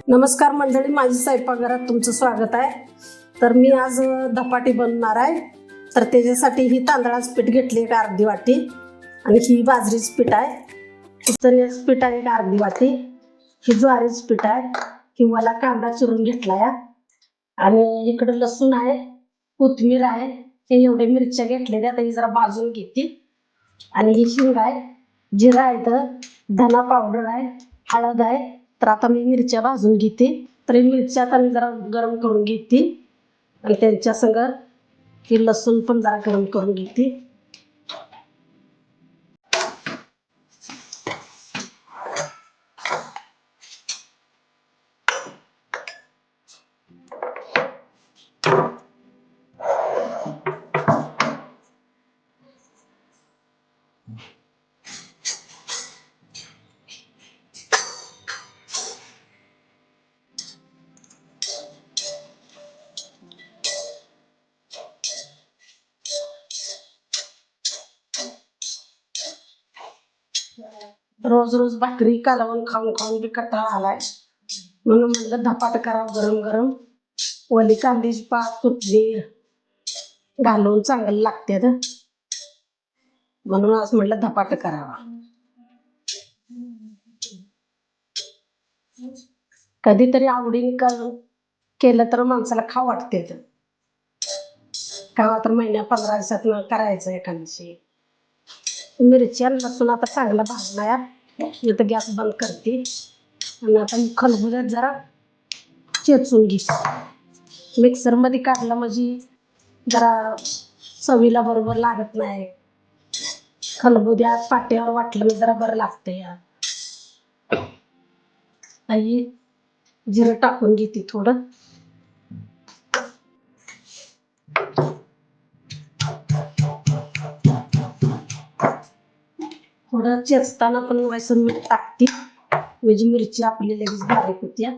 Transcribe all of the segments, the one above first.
नमस्कार मंडळी, माझी स्वयंपाकघरात तुमचं स्वागत आहे. तर मी आज धपाटे बनवणार आहे. तर त्याच्यासाठी ही तांदळाचं पीठ घेतली एक अर्धी वाटी आणि ही बाजरीचं पीठ आहे. चण्याचं पीठ आहे एक अर्धी वाटी. ही ज्वारीचं पीठ आहे. ही मला कांदा चिरून घेतला आहे आणि इकडे लसूण आहे, कोथिंबीर आहे. हे एवढे मिरच्या घेतलेल्या आता ही जरा भाजून घेते. आणि ही हिंग आहे, जिरा आहे, तर धना पावडर आहे, हळद आहे. तर आता मी मिरच्या भाजून घेते. तर मिरच्या आता मी जरा गरम करून घेते आणि त्यांच्या संग ही लसूण पण जरा गरम करून घेते. रोज रोज भाकरी कालवण खाऊन खाऊन बी कंटाळा आलाय, म्हणून म्हणलं धपाट करावं गरम गरम. ओली कांद्याची पात कोथिंबीर घालून चांगलं लागते, म्हणून आज म्हटलं धपाट करावा. कधीतरी आवडीने केलं तर माणसाला खाऊ वाटते. केव्हा तर महिन्या 15 दिवसात करायचं एखाद्याशी. मिरची आणि लसूण आता चांगला भाजला. मी तर गॅस बंद करते आणि आता मी खलबुज्यात जरा चेचून घेते. मिक्सरमध्ये काढलं म्हणजे जरा चवीला बरोबर लागत नाही. खलबुद्यात पाट्यावर वाटलं जरा बरं लागतं. या आई जिरं टाकून घेते थोडं. थोडं चेचताना पण वैसून मीठ टाकते म्हणजे मिरची आपली लगेच बारीक होत्या.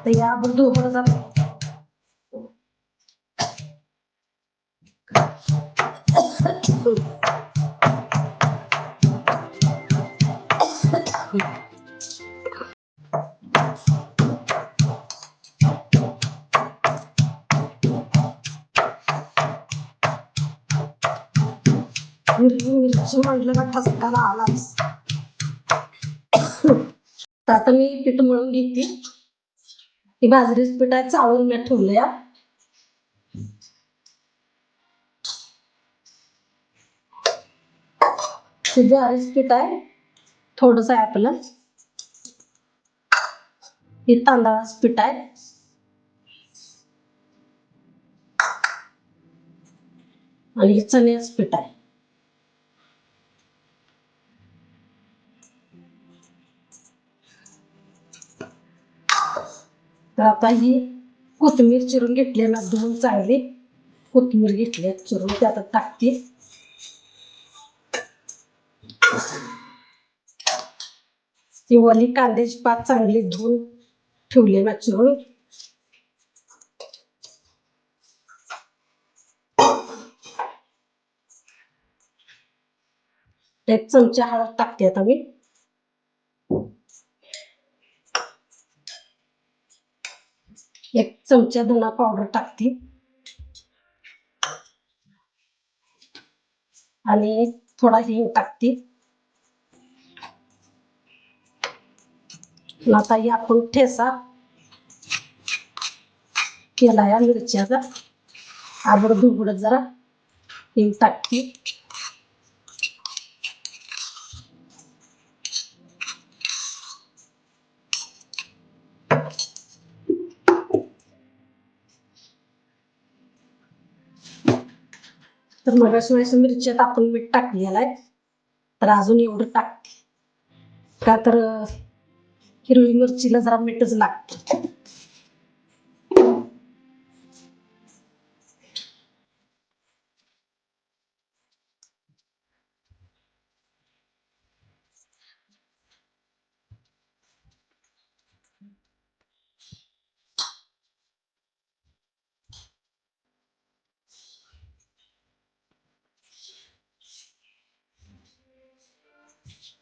तर यावर दोघं जात मिरची म्हटलं का ठसकाला आलाच. तर आता मी पीठ मळून घेते. ही बाजरीचं पीठ आहे, चाळून मी ठेवलंय. हे ज्वारीचं पीठ आहे, थोडंसं आहे आपलं. हे तांदळाचं पीठ आहे आणि हे चण्याचं पीठ आहे. तर आता ही कोथिंबीर चिरून घेतली ना, धुवून चांगली कोथिंबीर घेतली चिरून त्यात टाकते. ती ओली कांद्याची पात चांगली धुवून ठेवली ना चिरून. एक चमचा हळद टाकते आता मी. एक चमचा धना पावडर टाकते आणि थोडा हिंग टाकते. आता ही आपण ठेसा केला या मिरच्याचा, आबड धुबड जरा हिंग टाकते. तर मगाशी मिरच्यात आपण मीठ टाकलेलं आहे, तर अजून एवढं टाकते. का तर हिरवी मिरचीला जरा मीठच लागतं.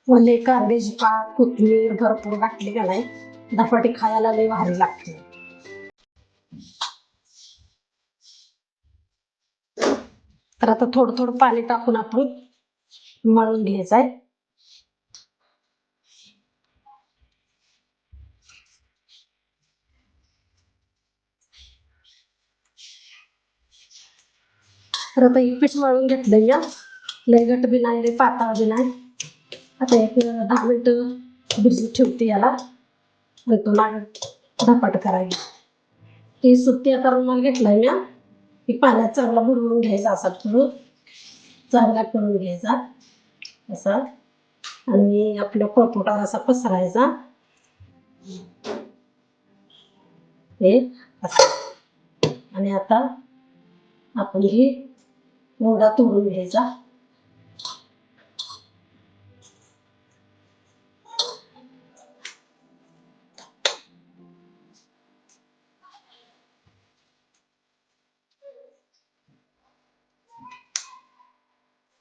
ओले कांद्याची पात कोथिंबीर भरपूर घातली का नाही धपाटे खायला लय भारी लागते. तर आता थोडं थोडं पाणी टाकून आपण मळून घ्यायचं आहे. तर आता हे पीठ मळून घेतलं या, लय घट बी नाही लय पातळ बी नाही. आता एक 10 मिनिटं भिजत ठेवते याला, मग धपाट करायला. ती सुट्टी आता रुमाल घेतलाय मी, की पाण्यात चांगला बुडवून घ्यायचा, असा थोडं चांगला करून घ्यायचा असा, आणि आपल्या पोळपाटावर असा पसरायचा हे असं. आणि आता आपण ही मोडा तोडून घ्यायचा.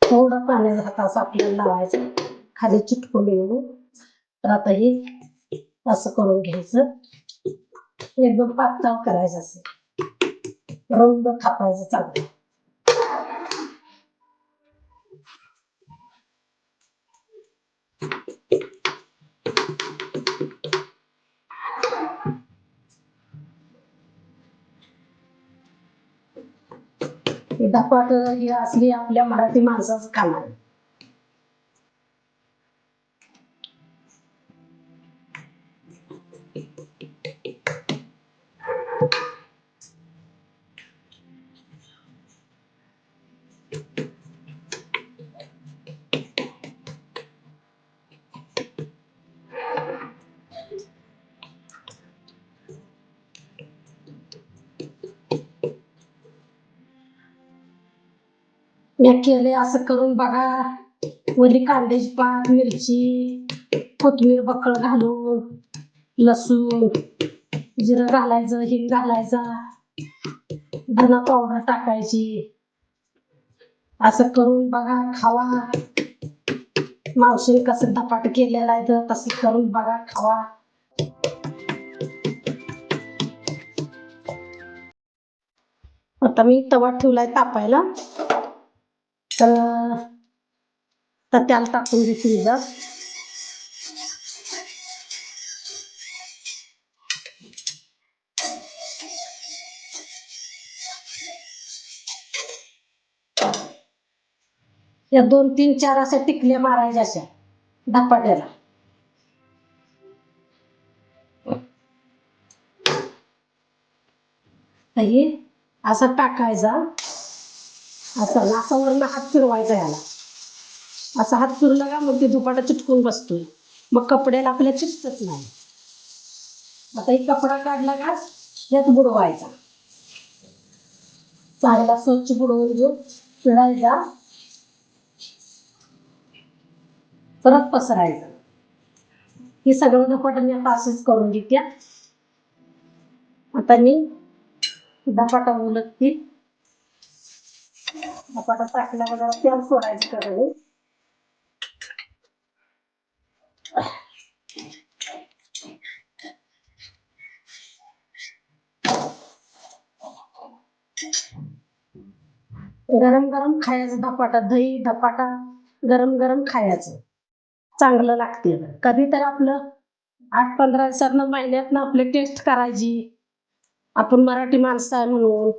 थोडा पाण्याचा हात असं आपल्याला लावायचं, खाली चिटकून येऊ. तर आता हे असं करून घ्यायचं, एकदम पातळ करायचं, असं रुंद थापायचं चांगलं. धपाट ही असली आपल्या मराठी माणसाचं काम आहे. मी केले असं करून बघा. वली कांद्याची पात, मिरची, कोथिंबीर बक्कळ घालून, लसूण, जिरं घालायचं, हिंग घालायचा, धना पावडर टाकायची. असं करून बघा, खावा. मावशीने कसं धपाट केलेला आहे तर तसं करून बघा, खावा. आता मी तवा ठेवलाय तापायला, तर त्याला टाकून घेतली जा. या 2 3 4 अशा टिकल्या मारायच्या अशा धपाट्याला. हे असं टाकायचा, असं असा वरनं हात फिरवायचा याला. असा हात फिरला का मग ते धपाटा चिटकून बसतोय, मग कपड्याला आपल्या चिटकत नाही. आता एक कपडा काढला का यात बुडवायचा, चांगला स्वच्छ बुडवून घेऊन पिळायचा, परत पसरायचं. हे सगळं धपाट मी आता असंच करून घेते. आता मी धपाटा उलटते. धपाटा टाकल्यावर जरा तेल सोडायचं कढईत. गरम गरम खायचं धपाटा, दही धपाटा गरम गरम खायचं, चांगलं लागते. कधी तर आपलं 8-15 दिवसातनं महिन्यातनं आपली टेस्ट करायची, आपण मराठी माणसं आहे म्हणून.